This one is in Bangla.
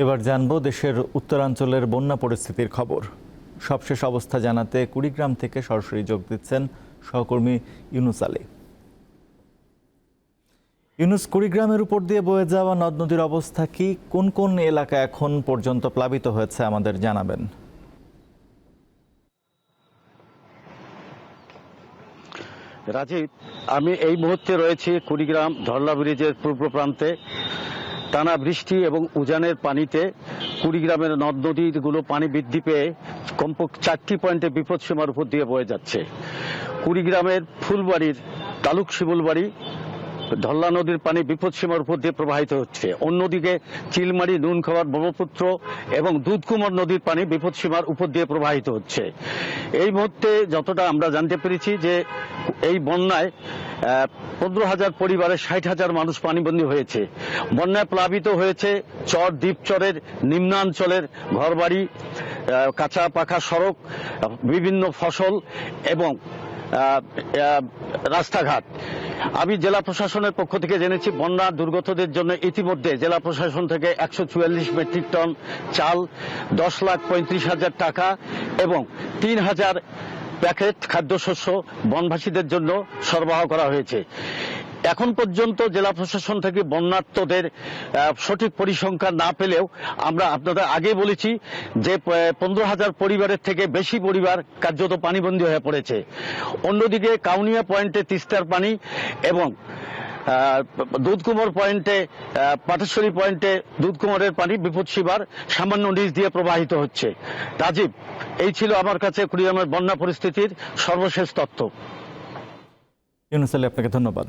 এবার জানবো দেশের উত্তরাঞ্চলের বন্যা পরিস্থিতির খবর। সবশেষ অবস্থা জানাতে কুড়িগ্রাম থেকে সরাসরি যোগ দিচ্ছেন সহকর্মী ইউনুস আলী। ইউনুস, কুড়িগ্রামের উপর দিয়ে বয়ে যাওয়া নদ নদীর অবস্থা কি? কোন কোন এলাকা এখন পর্যন্ত প্লাবিত হয়েছে আমাদের জানাবেন। রাজীব, আমি এই মুহূর্তে রয়েছি কুড়িগ্রাম ধরলা ব্রিজের পূর্ব প্রান্তে। টানা বৃষ্টি এবং উজানের পানিতে কুড়িগ্রামের নদ নদীগুলো পানি বৃদ্ধি পেয়ে কমপক্ষে 4টি পয়েন্টে বিপদসীমার উপর দিয়ে বয়ে যাচ্ছে। কুড়িগ্রামের ফুলবাড়ির তালুক শিমুলবাড়ি ধরলা নদীর পানি বিপদসীমার উপর দিয়ে প্রবাহিত হচ্ছে। অন্যদিকে চিলমারি, নুনখাওয়ার, ব্রহ্মপুত্র এবং দুধকুমার নদীর পানি বিপদসীমার উপর দিয়ে প্রবাহিত হচ্ছে। এই মুহূর্তে যতটা আমরা জানতে পেরেছি যে এই বন্যায় 15,000 পরিবারের 60,000 মানুষ পানিবন্দী হয়েছে। বন্যায় প্লাবিত হয়েছে চর দ্বীপচরের নিম্নাঞ্চলের ঘরবাড়ি, কাঁচা পাকা সড়ক, বিভিন্ন ফসল এবং রাস্তাঘাট। আমি জেলা প্রশাসনের পক্ষ থেকে জেনেছি বন্যা দুর্গতদের জন্য ইতিমধ্যে জেলা প্রশাসন থেকে 144 মেট্রিক টন চাল, 10,35,000 টাকা এবং 3,000 প্যাকেট খাদ্যশস্য বনবাসীদের জন্য সরবরাহ করা হয়েছে। এখন পর্যন্ত জেলা প্রশাসন থেকে বন্যার্তদের সঠিক পরিসংখ্যান না পেলেও আমরা আপনাদের আগে বলেছি যে 15,000 পরিবারের থেকে বেশি পরিবার কার্যত পানিবন্দী হয়ে পড়েছে। অন্যদিকে কাউনিয়া পয়েন্টে তিস্তার পানি এবং দুধকুমার পয়েন্টে, পাটেশ্বরী পয়েন্টে দুধকুমারের পানি বিপদসীমার সামান্য নিচ দিয়ে প্রবাহিত হচ্ছে। রাজীব, এই ছিল আমার কাছে কুড়িগ্রামের বন্যা পরিস্থিতির সর্বশেষ তথ্য। ইউনুস আলী, আপনাকে ধন্যবাদ।